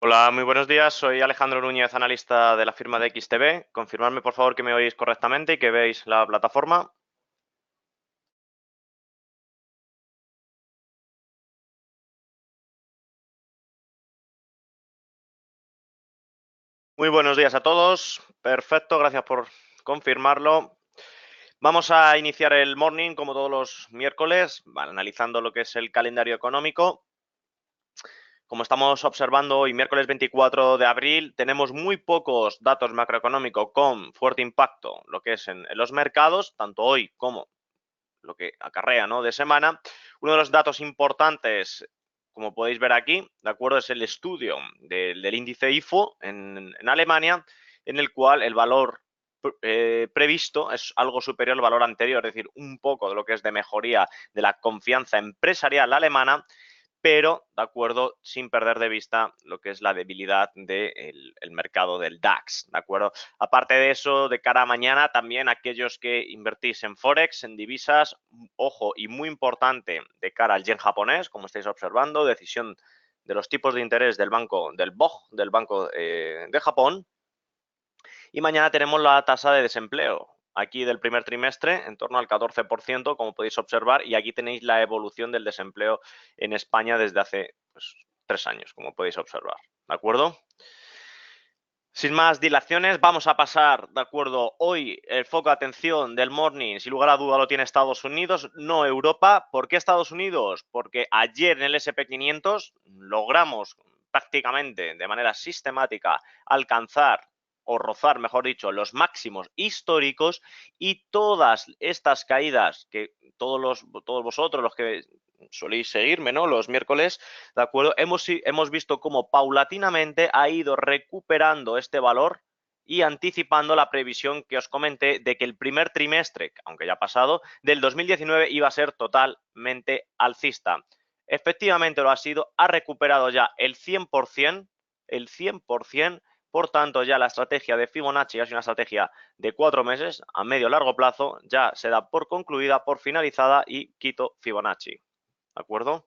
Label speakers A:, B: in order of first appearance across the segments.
A: Hola, muy buenos días. Soy Alejandro Núñez, analista de la firma de XTB. Confirmadme, por favor, que me oís correctamente y que veis la plataforma. Muy buenos días a todos. Perfecto, gracias por confirmarlo. Vamos a iniciar el morning, como todos los miércoles, analizando lo que es el calendario económico. Como estamos observando hoy, miércoles 24 de abril, tenemos muy pocos datos macroeconómicos con fuerte impacto, lo que es en los mercados, tanto hoy como lo que acarrea, ¿no?, de semana. Uno de los datos importantes, como podéis ver aquí, ¿de acuerdo?, es el estudio del índice IFO en Alemania, en el cual el valor previsto es algo superior al valor anterior, es decir, un poco de lo que es de mejoría de la confianza empresarial alemana, pero, de acuerdo, sin perder de vista lo que es la debilidad del mercado del DAX, ¿de acuerdo? Aparte de eso, de cara a mañana, también aquellos que invertís en Forex, en divisas, ojo, y muy importante, de cara al yen japonés, como estáis observando, decisión de los tipos de interés del banco, del BOJ, del Banco de Japón, y mañana tenemos la tasa de desempleo, aquí del primer trimestre, en torno al 14%, como podéis observar, y aquí tenéis la evolución del desempleo en España desde hace 3 años, como podéis observar, ¿de acuerdo? Sin más dilaciones, vamos a pasar, ¿de acuerdo? Hoy el foco de atención del morning, sin lugar a duda, lo tiene Estados Unidos, no Europa. ¿Por qué Estados Unidos? Porque ayer en el SP500 logramos prácticamente de manera sistemática alcanzar o rozar, mejor dicho, los máximos históricos, y todas estas caídas que todos vosotros, los que soléis seguirme, ¿no?, los miércoles, ¿de acuerdo? Hemos visto cómo paulatinamente ha ido recuperando este valor y anticipando la previsión que os comenté de que el primer trimestre, aunque ya ha pasado, del 2019 iba a ser totalmente alcista. Efectivamente lo ha sido, ha recuperado ya el 100%, por tanto ya la estrategia de Fibonacci, que es una estrategia de 4 meses a medio largo plazo, ya se da por concluida, por finalizada, y quito Fibonacci, ¿de acuerdo?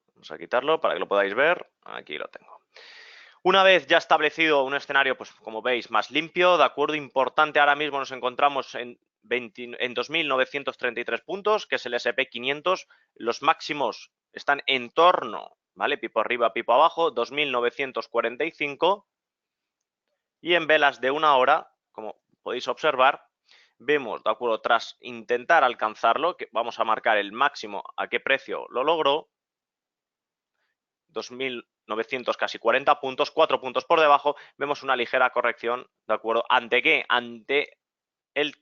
A: Vamos a quitarlo para que lo podáis ver. Aquí lo tengo. Una vez ya establecido un escenario, pues como veis, más limpio, de acuerdo, importante, ahora mismo nos encontramos en 2.933 puntos, que es el S&P 500. Los máximos están en torno, ¿vale?, pipo arriba, pipo abajo, 2.945. Y en velas de una hora, como podéis observar, vemos, de acuerdo, tras intentar alcanzarlo, que vamos a marcar el máximo a qué precio lo logró, 2.900, casi 40 puntos, 4 puntos por debajo, vemos una ligera corrección, ¿de acuerdo? ¿Ante qué? Ante el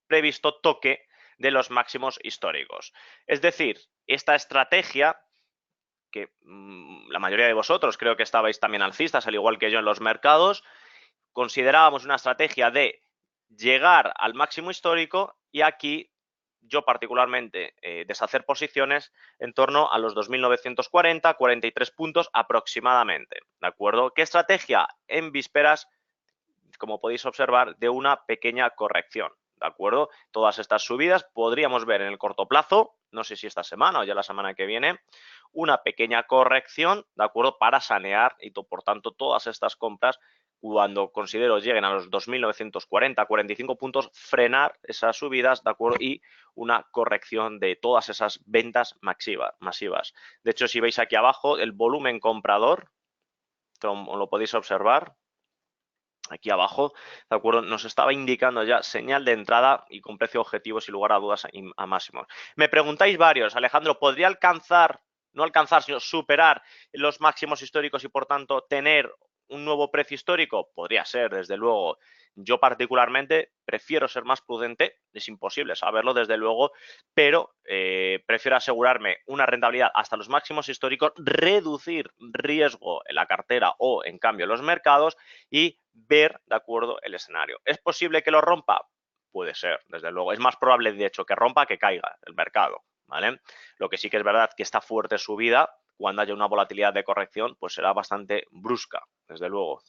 A: previsto toque de los máximos históricos. Es decir, esta estrategia que la mayoría de vosotros creo que estabais también alcistas, al igual que yo en los mercados, considerábamos una estrategia de llegar al máximo histórico, y aquí yo particularmente deshacer posiciones en torno a los 2.940, 43 puntos aproximadamente, ¿de acuerdo? ¿Qué estrategia? En vísperas, como podéis observar, de una pequeña corrección, ¿de acuerdo? Todas estas subidas podríamos ver en el corto plazo, no sé si esta semana o ya la semana que viene, una pequeña corrección, ¿de acuerdo?, para sanear y por tanto todas estas compras, cuando considero lleguen a los 2.940, 45 puntos, frenar esas subidas, ¿de acuerdo?, y una corrección de todas esas ventas masivas. De hecho, si veis aquí abajo, el volumen comprador, como lo podéis observar, aquí abajo, ¿de acuerdo?, nos estaba indicando ya señal de entrada y con precio objetivo, sin lugar a dudas, a máximos. Me preguntáis varios, Alejandro, ¿podría alcanzar, no alcanzar, sino superar los máximos históricos y por tanto tener un nuevo precio histórico? Podría ser, desde luego. Yo particularmente prefiero ser más prudente, es imposible saberlo desde luego, pero prefiero asegurarme una rentabilidad hasta los máximos históricos, reducir riesgo en la cartera o en cambio en los mercados, y ver, de acuerdo, el escenario. ¿Es posible que lo rompa? Puede ser, desde luego. Es más probable, de hecho, que rompa que caiga el mercado, ¿vale? Lo que sí que es verdad que esta fuerte subida, cuando haya una volatilidad de corrección, pues será bastante brusca, desde luego.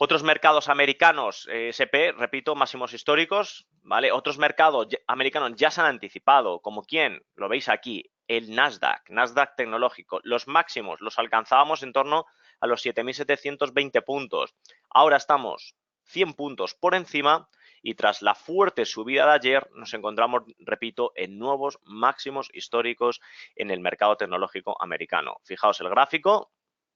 A: Otros mercados americanos, SP, repito, máximos históricos, ¿vale? Otros mercados americanos ya se han anticipado, como quién, lo veis aquí, el Nasdaq tecnológico. Los máximos los alcanzábamos en torno a los 7.720 puntos. Ahora estamos 100 puntos por encima y tras la fuerte subida de ayer nos encontramos, repito, en nuevos máximos históricos en el mercado tecnológico americano. Fijaos el gráfico,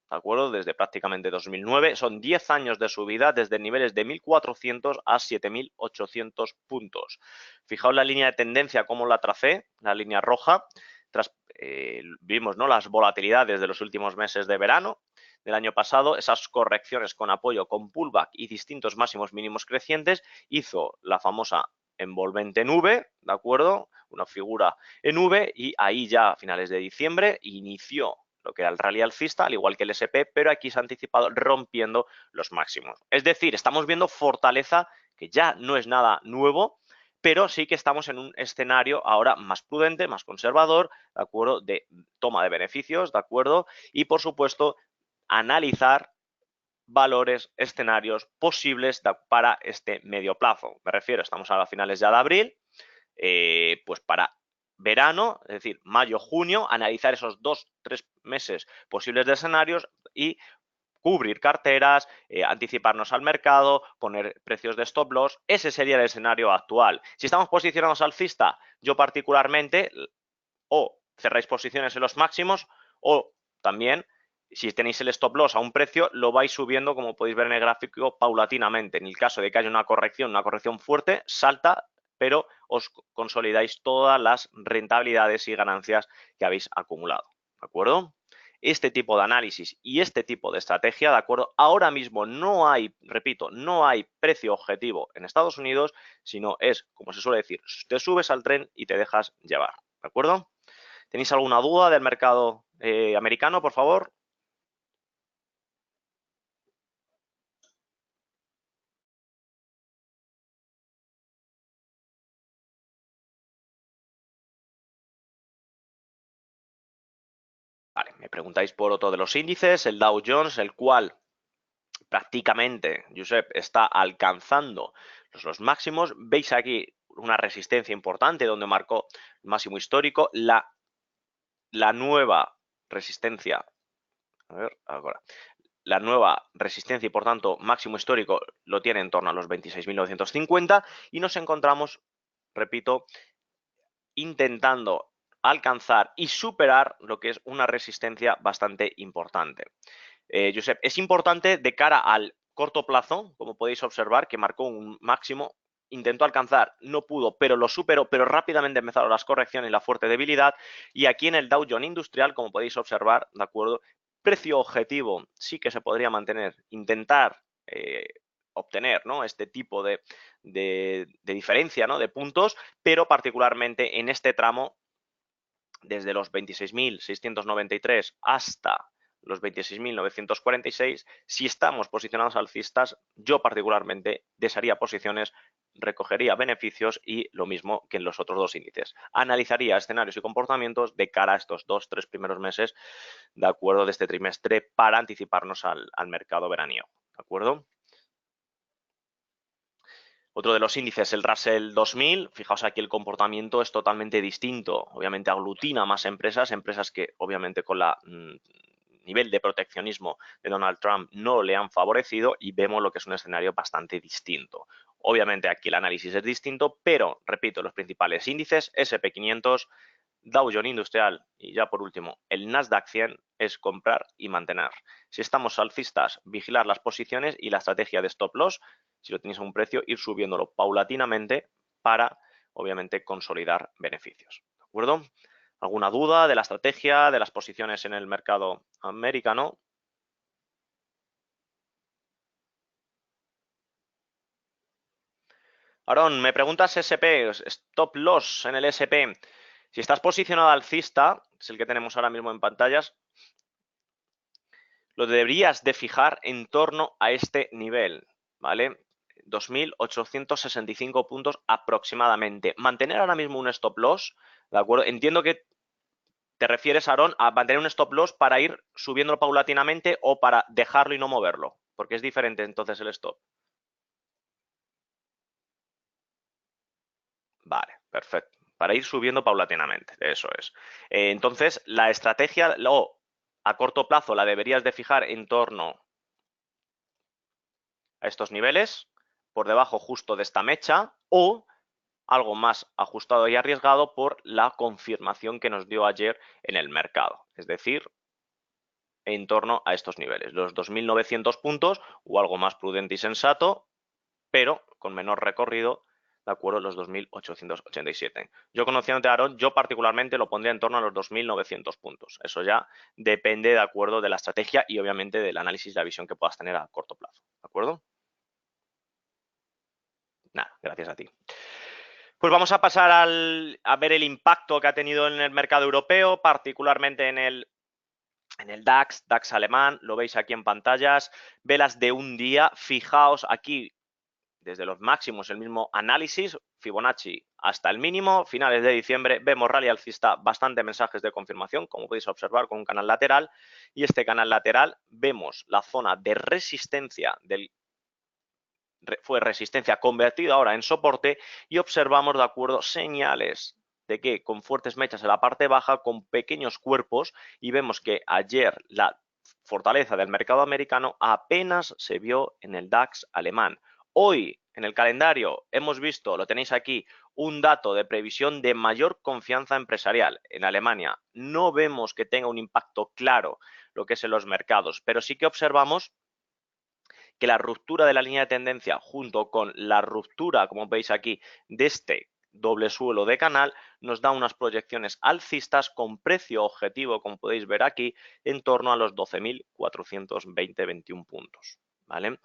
A: ¿de acuerdo? Desde prácticamente 2009, son 10 años de subida desde niveles de 1.400 a 7.800 puntos. Fijaos la línea de tendencia, cómo la tracé, la línea roja, vimos, ¿no?, las volatilidades de los últimos meses de verano del año pasado, esas correcciones con apoyo, con pullback y distintos máximos mínimos crecientes, hizo la famosa envolvente en V, ¿de acuerdo? Una figura en V y ahí ya a finales de diciembre inició lo que era el rally alcista, al igual que el SP, pero aquí se ha anticipado rompiendo los máximos. Es decir, estamos viendo fortaleza que ya no es nada nuevo, pero sí que estamos en un escenario ahora más prudente, más conservador, ¿de acuerdo? De toma de beneficios, ¿de acuerdo? Y por supuesto, analizar valores, escenarios posibles para este medio plazo. Me refiero, estamos a finales ya de abril, pues para verano, es decir, mayo, junio, analizar esos 2-3 meses posibles de escenarios y cubrir carteras, anticiparnos al mercado, poner precios de stop loss. Ese sería el escenario actual. Si estamos posicionados alcista, yo particularmente, o cerráis posiciones en los máximos, o también, si tenéis el stop loss a un precio, lo vais subiendo, como podéis ver en el gráfico, paulatinamente. En el caso de que haya una corrección fuerte, salta, pero os consolidáis todas las rentabilidades y ganancias que habéis acumulado. ¿De acuerdo? Este tipo de análisis y este tipo de estrategia, ¿de acuerdo? Ahora mismo no hay, repito, no hay precio objetivo en Estados Unidos, sino es, como se suele decir, te subes al tren y te dejas llevar, ¿de acuerdo? ¿Tenéis alguna duda del mercado americano, por favor? Vale, me preguntáis por otro de los índices, el Dow Jones, el cual prácticamente, Josep, está alcanzando los máximos. Veis aquí una resistencia importante donde marcó el máximo histórico. La nueva resistencia, a ver, ahora, la nueva resistencia y por tanto máximo histórico lo tiene en torno a los 26.950 y nos encontramos, repito, intentando alcanzar y superar lo que es una resistencia bastante importante. Josep, es importante de cara al corto plazo, como podéis observar, que marcó un máximo, intentó alcanzar, no pudo, pero lo superó, pero rápidamente empezaron las correcciones y la fuerte debilidad. Y aquí en el Dow Jones Industrial, como podéis observar, ¿de acuerdo? Precio objetivo sí que se podría mantener, intentar obtener, ¿no?, este tipo de diferencia, ¿no?, de puntos, pero particularmente en este tramo, desde los 26.693 hasta los 26.946, si estamos posicionados alcistas, yo particularmente desharía posiciones, recogería beneficios y lo mismo que en los otros dos índices. Analizaría escenarios y comportamientos de cara a estos 2-3 primeros meses, de acuerdo, de este trimestre para anticiparnos al mercado veraniego, ¿de acuerdo? Otro de los índices, el Russell 2000, fijaos aquí el comportamiento es totalmente distinto. Obviamente aglutina más empresas que obviamente con la nivel de proteccionismo de Donald Trump no le han favorecido y vemos lo que es un escenario bastante distinto. Obviamente aquí el análisis es distinto, pero repito, los principales índices, SP500, Dow Jones Industrial y ya por último el Nasdaq 100 es comprar y mantener. Si estamos alcistas, vigilar las posiciones y la estrategia de stop loss, si lo tenéis a un precio, ir subiéndolo paulatinamente para obviamente consolidar beneficios. ¿De acuerdo? ¿Alguna duda de la estrategia, de las posiciones en el mercado americano? Aarón, me preguntas SP, stop loss en el SP. Si estás posicionado alcista, es el que tenemos ahora mismo en pantallas, lo deberías de fijar en torno a este nivel, ¿vale? 2.865 puntos aproximadamente. Mantener ahora mismo un stop loss, ¿de acuerdo? Entiendo que te refieres, Aarón, a mantener un stop loss para ir subiéndolo paulatinamente o para dejarlo y no moverlo, porque es diferente entonces el stop. Vale, perfecto. para ir subiendo paulatinamente, eso es. Entonces, la estrategia a corto plazo la deberías de fijar en torno a estos niveles, por debajo justo de esta mecha, o algo más ajustado y arriesgado por la confirmación que nos dio ayer en el mercado. Es decir, en torno a estos niveles, los 2.900 puntos o algo más prudente y sensato, pero con menor recorrido, de acuerdo, los 2.887. Yo conociendo a Aaron, yo particularmente lo pondría en torno a los 2.900 puntos. Eso ya depende, de acuerdo, de la estrategia y obviamente del análisis y la visión que puedas tener a corto plazo. ¿De acuerdo? Nada, gracias a ti. Pues vamos a pasar a ver el impacto que ha tenido en el mercado europeo, particularmente en el DAX alemán, lo veis aquí en pantallas, velas de un día, fijaos aquí desde los máximos el mismo análisis, Fibonacci hasta el mínimo, finales de diciembre, vemos rally alcista, bastante mensajes de confirmación, como podéis observar con un canal lateral, y este canal lateral vemos la zona de resistencia fue resistencia convertida ahora en soporte y observamos, de acuerdo, señales de que con fuertes mechas en la parte baja, con pequeños cuerpos, y vemos que ayer la fortaleza del mercado americano apenas se vio en el DAX alemán. Hoy en el calendario hemos visto, lo tenéis aquí, un dato de previsión de mayor confianza empresarial en Alemania. No vemos que tenga un impacto claro lo que es en los mercados, pero sí que observamos que la ruptura de la línea de tendencia junto con la ruptura, como veis aquí, de este doble suelo de canal, nos da unas proyecciones alcistas con precio objetivo, como podéis ver aquí, en torno a los 12.420-21 puntos. ¿Vale?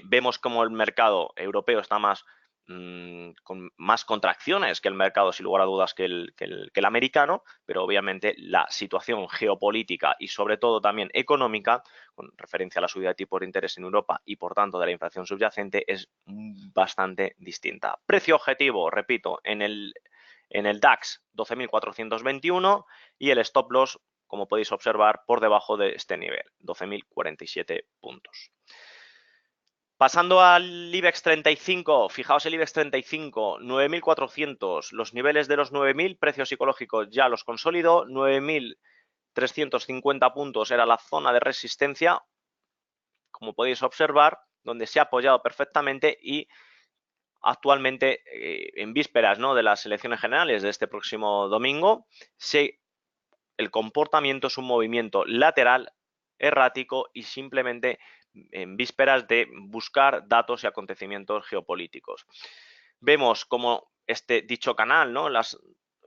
A: Vemos como el mercado europeo está con más contracciones que el mercado, sin lugar a dudas, que el americano, pero obviamente la situación geopolítica y sobre todo también económica, con referencia a la subida de tipos de interés en Europa y por tanto de la inflación subyacente, es bastante distinta. Precio objetivo, repito, en el DAX 12.421 y el stop loss, como podéis observar, por debajo de este nivel, 12.047 puntos. Pasando al IBEX 35, fijaos el IBEX 35, 9.400, los niveles de los 9.000, precios psicológicos ya los consolidó, 9.350 puntos era la zona de resistencia, como podéis observar, donde se ha apoyado perfectamente y actualmente, en vísperas, ¿no?, de las elecciones generales de este próximo domingo, el comportamiento es un movimiento lateral, errático y simplemente en vísperas de buscar datos y acontecimientos geopolíticos. Vemos como dicho canal, ¿no?,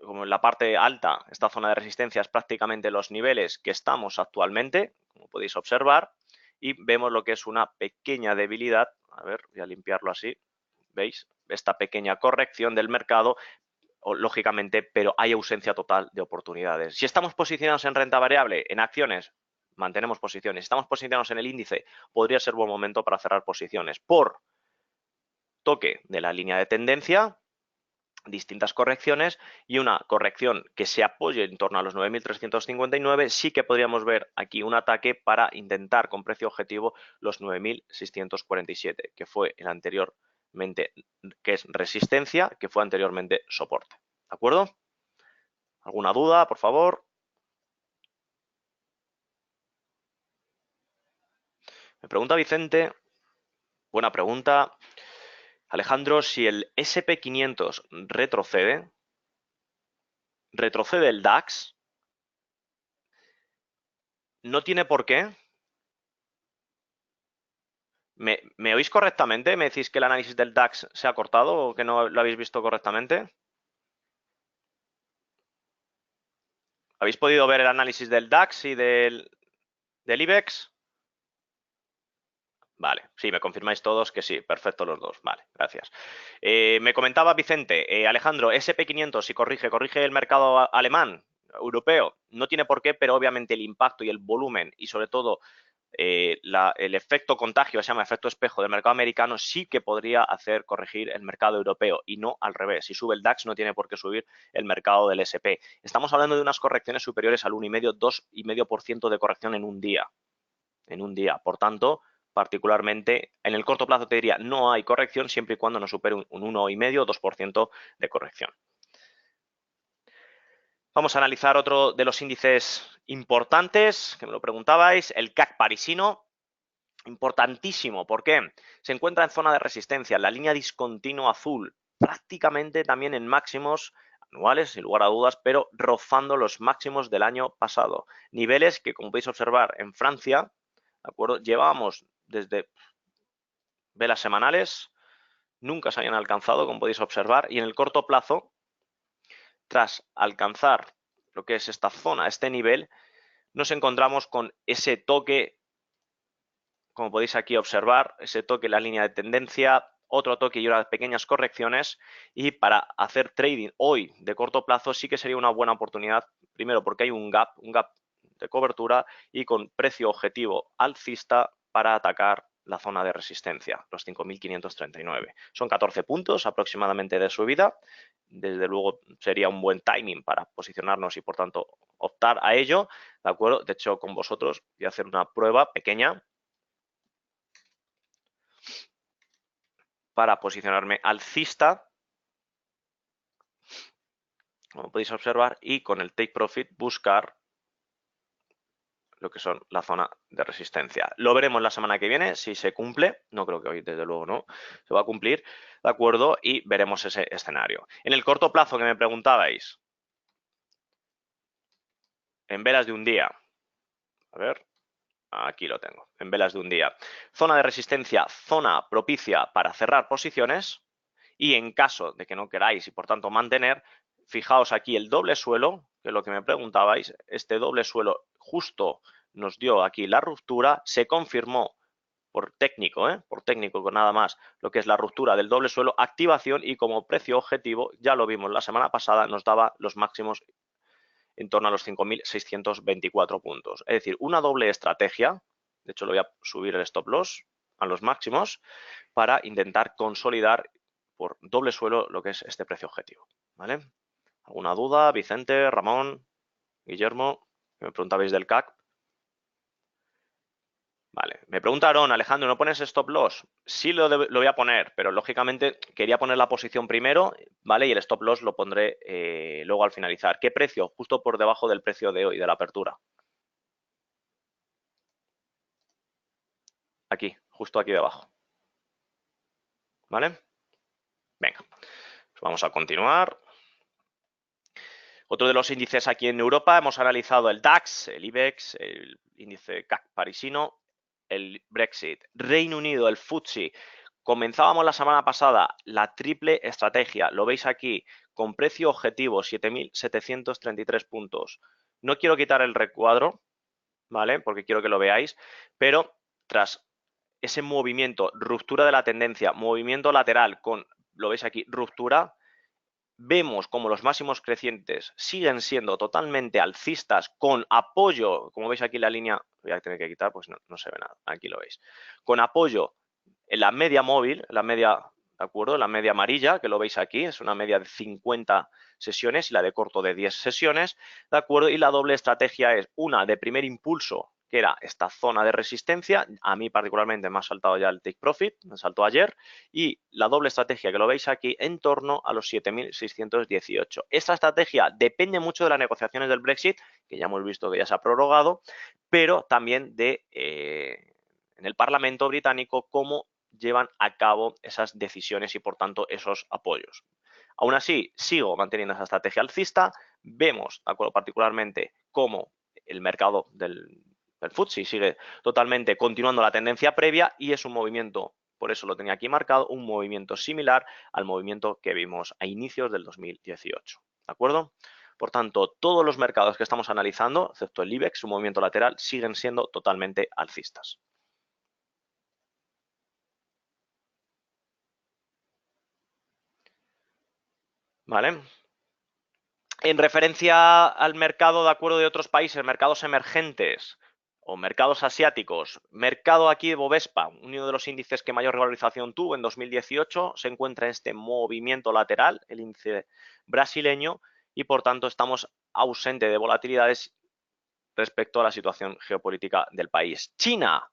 A: como en la parte alta, esta zona de resistencia es prácticamente los niveles que estamos actualmente, como podéis observar, y vemos lo que es una pequeña debilidad. A ver, voy a limpiarlo así. ¿Veis? Esta pequeña corrección del mercado, lógicamente, pero hay ausencia total de oportunidades. Si estamos posicionados en renta variable, en acciones, mantenemos posiciones. Si estamos posicionados en el índice, podría ser buen momento para cerrar posiciones. Por toque de la línea de tendencia, distintas correcciones y una corrección que se apoye en torno a los 9.359, sí que podríamos ver aquí un ataque para intentar con precio objetivo los 9.647, que fue el anteriormente, que es resistencia, que fue anteriormente soporte. ¿De acuerdo? ¿Alguna duda, por favor? Me pregunta Vicente, buena pregunta. Alejandro, si el SP500 retrocede el DAX, no tiene por qué. ¿Me oís correctamente? ¿Me decís que el análisis del DAX se ha cortado o que no lo habéis visto correctamente? ¿Habéis podido ver el análisis del DAX y del IBEX? Vale, sí, me confirmáis todos que sí, perfecto los dos. Vale, gracias. Me comentaba Vicente, Alejandro, SP500, si corrige el mercado alemán, europeo, no tiene por qué, pero obviamente el impacto y el volumen y sobre todo el efecto contagio, se llama efecto espejo del mercado americano, sí que podría hacer corregir el mercado europeo y no al revés. Si sube el DAX no tiene por qué subir el mercado del SP. Estamos hablando de unas correcciones superiores al 1,5, 2,5% de corrección en un día. Por tanto, particularmente en el corto plazo te diría no hay corrección siempre y cuando no supere un 1,5 o 2% de corrección. Vamos a analizar otro de los índices importantes, que me lo preguntabais, el CAC parisino. Importantísimo, ¿por qué? Se encuentra en zona de resistencia, la línea discontinua azul, prácticamente también en máximos anuales, sin lugar a dudas, pero rozando los máximos del año pasado. Niveles que, como podéis observar, en Francia, ¿de acuerdo? Llevábamos desde velas semanales, nunca se habían alcanzado, como podéis observar, y en el corto plazo, tras alcanzar lo que es esta zona, este nivel, nos encontramos con ese toque, como podéis aquí observar, ese toque en la línea de tendencia, otro toque y unas pequeñas correcciones, y para hacer trading hoy de corto plazo sí que sería una buena oportunidad, primero porque hay un gap de cobertura y con precio objetivo alcista para atacar la zona de resistencia, los 5.539. Son 14 puntos aproximadamente de subida. Desde luego sería un buen timing para posicionarnos y por tanto optar a ello, ¿de acuerdo? De hecho, con vosotros voy a hacer una prueba pequeña para posicionarme alcista, como podéis observar, y con el take profit buscar lo que son la zona de resistencia. Lo veremos la semana que viene si se cumple, no creo que hoy desde luego no, se va a cumplir, ¿de acuerdo? Y veremos ese escenario. En el corto plazo que me preguntabais, en velas de un día, a ver, aquí lo tengo, en velas de un día. Zona de resistencia, zona propicia para cerrar posiciones, y en caso de que no queráis y por tanto mantener, fijaos aquí el doble suelo, que es lo que me preguntabais, este doble suelo justo nos dio aquí la ruptura, se confirmó por técnico con nada más, lo que es la ruptura del doble suelo, activación, y como precio objetivo, ya lo vimos la semana pasada, nos daba los máximos en torno a los 5.624 puntos. Es decir, una doble estrategia, de hecho lo voy a subir el stop loss a los máximos para intentar consolidar por doble suelo lo que es este precio objetivo, ¿vale? ¿Alguna duda? Vicente, Ramón, Guillermo, que me preguntabais del CAC. Vale, me preguntaron, Alejandro, ¿no pones stop loss? Sí lo voy a poner, pero lógicamente quería poner la posición primero, ¿vale? Y el stop loss lo pondré luego al finalizar. ¿Qué precio? Justo por debajo del precio de hoy, de la apertura. Aquí, justo aquí debajo. ¿Vale? Venga, pues vamos a continuar. Otro de los índices aquí en Europa, hemos analizado el DAX, el IBEX, el índice CAC parisino, el Brexit, Reino Unido, el FTSE. Comenzábamos la semana pasada la triple estrategia, lo veis aquí, con precio objetivo 7.733 puntos. No quiero quitar el recuadro, ¿vale? Porque quiero que lo veáis, pero tras ese movimiento, ruptura de la tendencia, movimiento lateral con, lo veis aquí, ruptura, vemos como los máximos crecientes siguen siendo totalmente alcistas con apoyo, como veis aquí la línea, voy a tener que quitar pues no se ve nada, aquí lo veis, con apoyo en la media móvil, la media, ¿de acuerdo? La media amarilla, que lo veis aquí, es una media de 50 sesiones y la de corto de 10 sesiones, ¿de acuerdo? Y la doble estrategia es una de primer impulso, que era esta zona de resistencia, a mí particularmente me ha saltado ya el take profit, me saltó ayer, y la doble estrategia que lo veis aquí en torno a los 7.618. Esta estrategia depende mucho de las negociaciones del Brexit, que ya hemos visto que ya se ha prorrogado, pero también de en el Parlamento británico cómo llevan a cabo esas decisiones y por tanto esos apoyos. Aún así, sigo manteniendo esa estrategia alcista. Vemos, de acuerdo, particularmente cómo el mercado del FTSE sigue totalmente continuando la tendencia previa y es un movimiento, por eso lo tenía aquí marcado, un movimiento similar al movimiento que vimos a inicios del 2018. ¿De acuerdo? Por tanto, todos los mercados que estamos analizando, excepto el IBEX, su movimiento lateral, siguen siendo totalmente alcistas. ¿Vale? En referencia al mercado, de acuerdo, de otros países, mercados emergentes o mercados asiáticos, mercado aquí de Bovespa, uno de los índices que mayor revalorización tuvo en 2018, se encuentra en este movimiento lateral, el índice brasileño, y por tanto estamos ausente de volatilidades respecto a la situación geopolítica del país. China,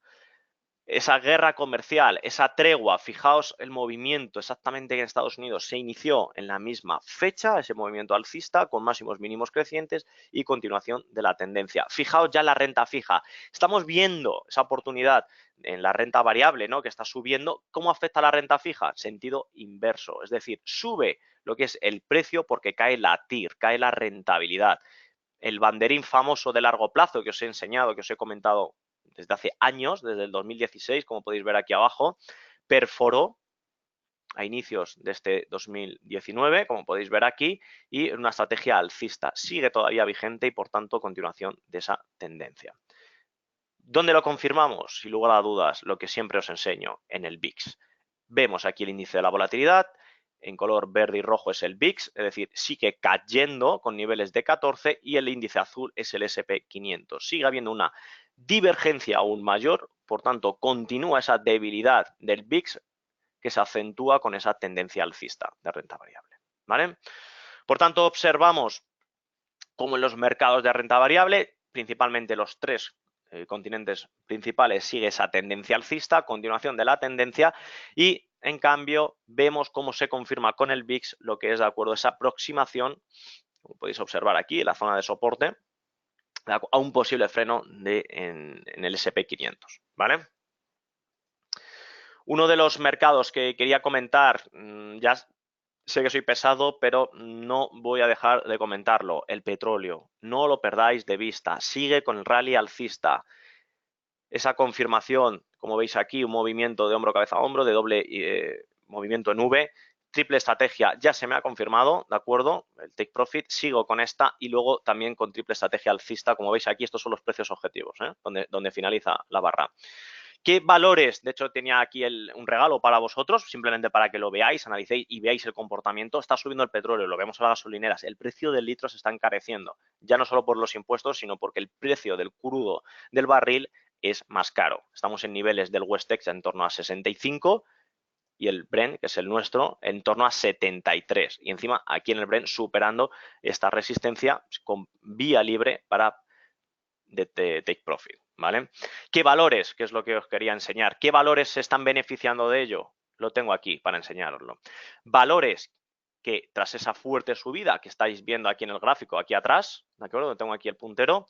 A: esa guerra comercial, esa tregua, fijaos el movimiento exactamente que en Estados Unidos se inició en la misma fecha, ese movimiento alcista con máximos mínimos crecientes y continuación de la tendencia. Fijaos ya la renta fija, estamos viendo esa oportunidad en la renta variable, ¿no?, que está subiendo. ¿Cómo afecta la renta fija? Sentido inverso, es decir, sube lo que es el precio porque cae la TIR, cae la rentabilidad. El banderín famoso de largo plazo que os he enseñado, que os he comentado desde hace años, desde el 2016, como podéis ver aquí abajo, perforó a inicios de este 2019, como podéis ver aquí, y una estrategia alcista. Sigue todavía vigente y, por tanto, continuación de esa tendencia. ¿Dónde lo confirmamos? Sin lugar a dudas, lo que siempre os enseño, en el VIX. Vemos aquí el índice de la volatilidad, en color verde y rojo es el VIX, es decir, sigue cayendo con niveles de 14 y el índice azul es el S&P 500. Sigue habiendo una divergencia aún mayor, por tanto, continúa esa debilidad del VIX que se acentúa con esa tendencia alcista de renta variable, ¿vale? Por tanto, observamos cómo en los mercados de renta variable, principalmente los tres continentes principales, sigue esa tendencia alcista, continuación de la tendencia, y en cambio vemos cómo se confirma con el VIX lo que es de acuerdo a esa aproximación, como podéis observar aquí en la zona de soporte, a un posible freno en el S&P 500, ¿vale? Uno de los mercados que quería comentar, ya sé que soy pesado, pero no voy a dejar de comentarlo. El petróleo, no lo perdáis de vista, sigue con el rally alcista. Esa confirmación, como veis aquí, un movimiento de hombro, cabeza a hombro, de doble movimiento en V, triple estrategia ya se me ha confirmado, ¿de acuerdo? El take profit, sigo con esta y luego también con triple estrategia alcista. Como veis aquí, estos son los precios objetivos, donde finaliza la barra. ¿Qué valores? De hecho, tenía aquí un regalo para vosotros, simplemente para que lo veáis, analicéis y veáis el comportamiento. Está subiendo el petróleo, lo vemos a las gasolineras. El precio del litro se está encareciendo, ya no solo por los impuestos, sino porque el precio del crudo del barril es más caro. Estamos en niveles del West Texas en torno a 65 y el Brent, que es el nuestro, en torno a 73. Y encima, aquí en el Brent, superando esta resistencia con vía libre para de take profit, ¿vale? ¿Qué valores? Que es lo que os quería enseñar. ¿Qué valores se están beneficiando de ello? Lo tengo aquí para enseñaroslo. Valores que tras esa fuerte subida que estáis viendo aquí en el gráfico, aquí atrás, ¿de acuerdo? Tengo aquí el puntero.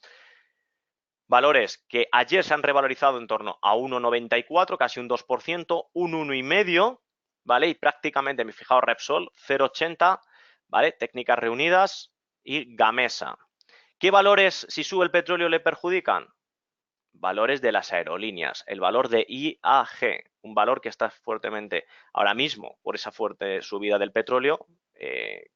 A: Valores que ayer se han revalorizado en torno a 1,94, casi un 2%, un 1,5%, ¿vale? Y prácticamente, me he fijado, Repsol, 0,80, ¿vale? Técnicas reunidas y Gamesa. ¿Qué valores, si sube el petróleo, le perjudican? Valores de las aerolíneas, el valor de IAG, un valor que está fuertemente ahora mismo por esa fuerte subida del petróleo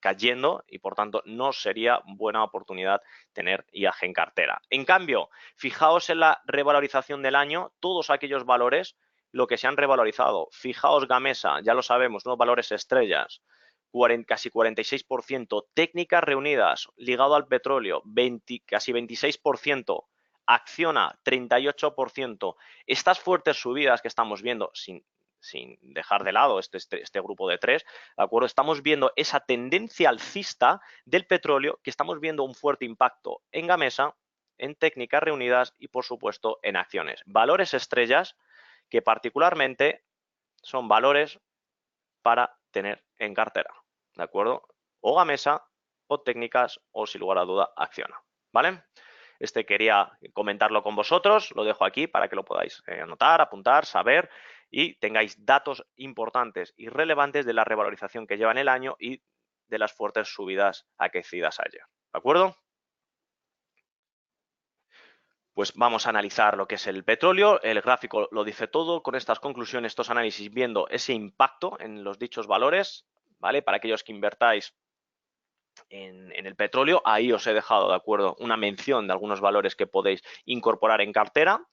A: cayendo y por tanto no sería buena oportunidad tener IAG en cartera. En cambio, fijaos en la revalorización del año, todos aquellos valores, lo que se han revalorizado. Fijaos Gamesa, ya lo sabemos, ¿no? Valores estrellas, casi 46%, técnicas reunidas, ligado al petróleo, casi 26%, Acciona 38%. Estas fuertes subidas que estamos viendo, sin dejar de lado este grupo de tres, ¿de acuerdo? Estamos viendo esa tendencia alcista del petróleo, que estamos viendo un fuerte impacto en Gamesa, en técnicas reunidas y, por supuesto, en acciones. Valores estrellas que particularmente son valores para tener en cartera, ¿de acuerdo? O Gamesa, o técnicas, o sin lugar a duda, Acciona, ¿vale? Quería comentarlo con vosotros, lo dejo aquí para que lo podáis anotar, apuntar, saber y tengáis datos importantes y relevantes de la revalorización que lleva en el año y de las fuertes subidas aquecidas ayer, ¿de acuerdo? Pues vamos a analizar lo que es el petróleo, el gráfico lo dice todo, con estas conclusiones, estos análisis, viendo ese impacto en los dichos valores, ¿vale? Para aquellos que invertáis en el petróleo, ahí os he dejado, de acuerdo, una mención de algunos valores que podéis incorporar en cartera.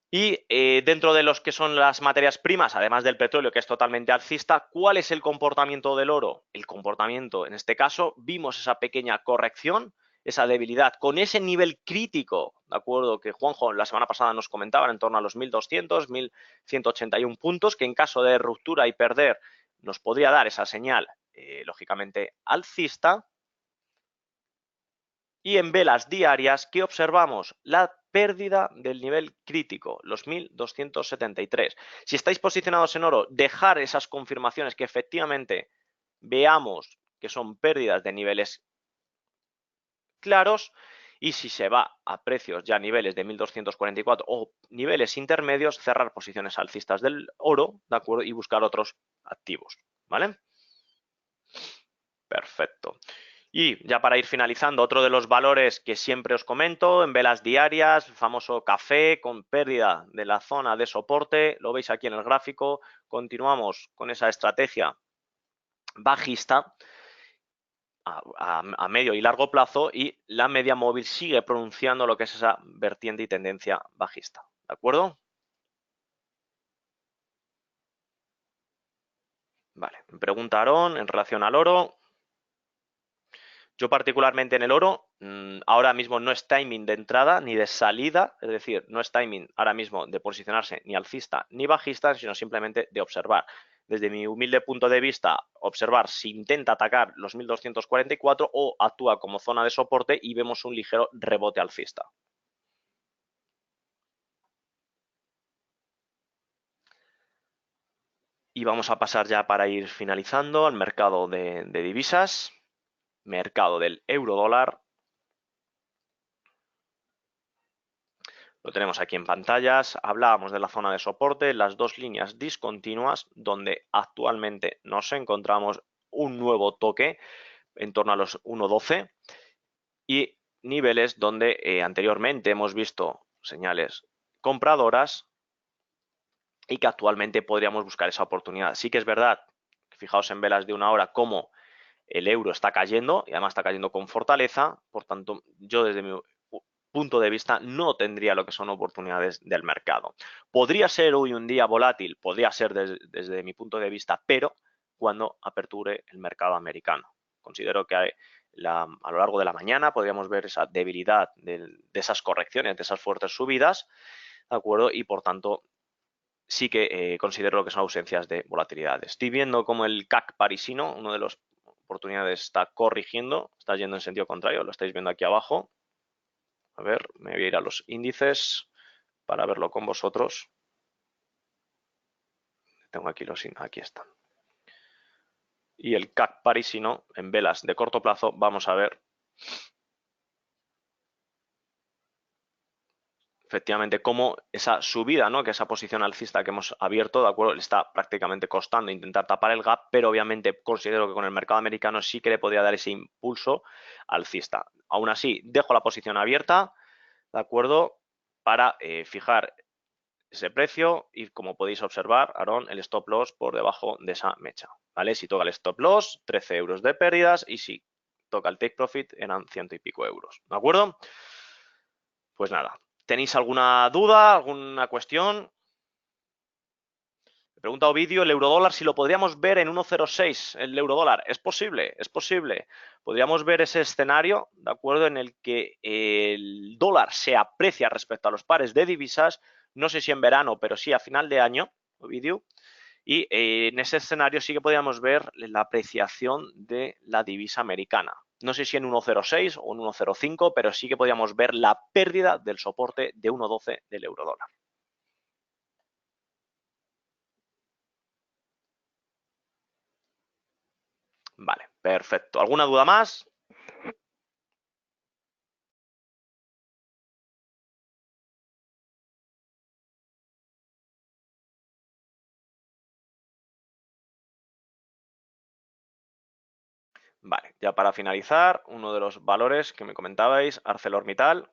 A: Y dentro de los que son las materias primas, además del petróleo, que es totalmente alcista, ¿cuál es el comportamiento del oro? El comportamiento, en este caso, vimos esa pequeña corrección, esa debilidad, con ese nivel crítico, ¿de acuerdo? Que Juanjo la semana pasada nos comentaba, en torno a los 1.200, 1.181 puntos, que en caso de ruptura y perder nos podría dar esa señal, lógicamente, alcista. Y en velas diarias, ¿qué observamos? La pérdida del nivel crítico, los 1273. Si estáis posicionados en oro, dejar esas confirmaciones que efectivamente veamos que son pérdidas de niveles claros, y si se va a precios ya niveles de 1244 o niveles intermedios, cerrar posiciones alcistas del oro, ¿de acuerdo? Y buscar otros activos, ¿vale? Perfecto. Y ya para ir finalizando, otro de los valores que siempre os comento en velas diarias, el famoso café con pérdida de la zona de soporte, lo veis aquí en el gráfico, continuamos con esa estrategia bajista a medio y largo plazo, y la media móvil sigue pronunciando lo que es esa vertiente y tendencia bajista, ¿de acuerdo? Vale, me pregunta Aarón en relación al oro. Yo particularmente en el oro, ahora mismo no es timing de entrada ni de salida, es decir, no es timing ahora mismo de posicionarse ni alcista ni bajista, sino simplemente de observar. Desde mi humilde punto de vista, observar si intenta atacar los 1244 o actúa como zona de soporte y vemos un ligero rebote alcista. Y vamos a pasar ya para ir finalizando al mercado de divisas, mercado del euro dólar. Lo tenemos aquí en pantallas. Hablábamos de la zona de soporte, las dos líneas discontinuas, donde actualmente nos encontramos un nuevo toque en torno a los 1.12 y niveles donde anteriormente hemos visto señales compradoras y que actualmente podríamos buscar esa oportunidad. Sí que es verdad, fijaos en velas de una hora cómo el euro está cayendo y además está cayendo con fortaleza, por tanto yo desde mi punto de vista no tendría lo que son oportunidades del mercado. Podría ser hoy un día volátil, podría ser desde mi punto de vista, pero cuando aperture el mercado americano. Considero que a lo largo de la mañana podríamos ver esa debilidad de esas correcciones, de esas fuertes subidas, ¿de acuerdo? Y por tanto sí que considero lo que son ausencias de volatilidad. Estoy viendo como el CAC parisino, una de las oportunidades, está corrigiendo, está yendo en sentido contrario, lo estáis viendo aquí abajo. A ver, me voy a ir a los índices para verlo con vosotros. Tengo aquí aquí están. Y el CAC parisino en velas de corto plazo, vamos a ver efectivamente cómo esa subida, ¿no? Que esa posición alcista que hemos abierto, ¿de acuerdo? Le está prácticamente costando intentar tapar el gap, pero obviamente considero que con el mercado americano sí que le podría dar ese impulso alcista. Aún así, dejo la posición abierta, ¿de acuerdo? Para fijar ese precio y, como podéis observar, Aarón, el stop loss por debajo de esa mecha, ¿vale? Si toca el stop loss, 13 euros de pérdidas, y si toca el take profit eran 100 y pico euros, ¿de acuerdo? Pues nada, ¿tenéis alguna duda, alguna cuestión? Me pregunta Ovidio, el eurodólar, si lo podríamos ver en 1.06, el eurodólar. Es posible, es posible. Podríamos ver ese escenario, ¿de acuerdo? En el que el dólar se aprecia respecto a los pares de divisas, no sé si en verano, pero sí a final de año, Ovidio. Y en ese escenario sí que podríamos ver la apreciación de la divisa americana. No sé si en 1.06 o en 1.05, pero sí que podríamos ver la pérdida del soporte de 1.12 del eurodólar. Vale, perfecto. ¿Alguna duda más? Vale, ya para finalizar, uno de los valores que me comentabais, ArcelorMittal.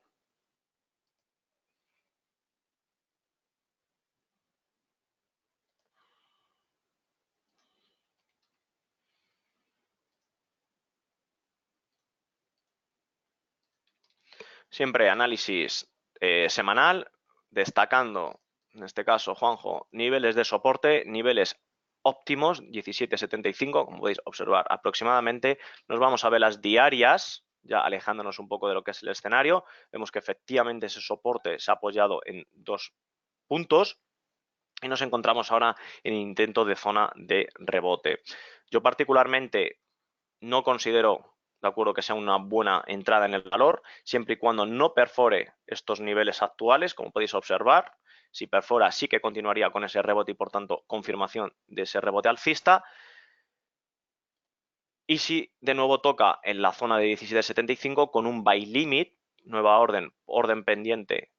A: Siempre análisis semanal, destacando, en este caso, Juanjo, niveles de soporte, niveles óptimos, 17.75, como podéis observar aproximadamente. Nos vamos a ver las diarias, ya alejándonos un poco de lo que es el escenario. Vemos que efectivamente ese soporte se ha apoyado en 2 puntos y nos encontramos ahora en intento de zona de rebote. Yo particularmente no considero de acuerdo, que sea una buena entrada en el valor, siempre y cuando no perfore estos niveles actuales, como podéis observar. Si perfora, sí que continuaría con ese rebote y, por tanto, confirmación de ese rebote alcista. Y si de nuevo toca en la zona de 17.75 con un buy limit, nueva orden pendiente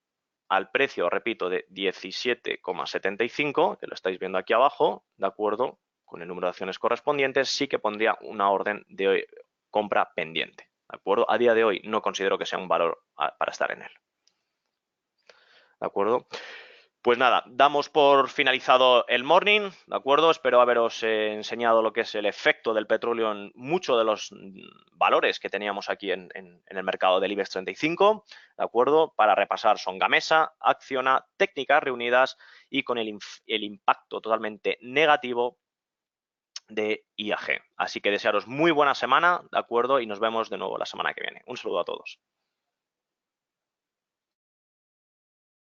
A: al precio, repito, de 17,75, que lo estáis viendo aquí abajo, ¿de acuerdo? Con el número de acciones correspondientes, sí que pondría una orden de compra pendiente, ¿de acuerdo? A día de hoy no considero que sea un valor para estar en él, ¿de acuerdo? Pues nada, damos por finalizado el morning, ¿de acuerdo? Espero haberos enseñado lo que es el efecto del petróleo en muchos de los valores que teníamos aquí en el mercado del IBEX 35, ¿de acuerdo? Para repasar son Gamesa, Acciona, Técnicas Reunidas y con el impacto totalmente negativo de IAG. Así que desearos muy buena semana, ¿de acuerdo? Y nos vemos de nuevo la semana que viene. Un saludo a todos.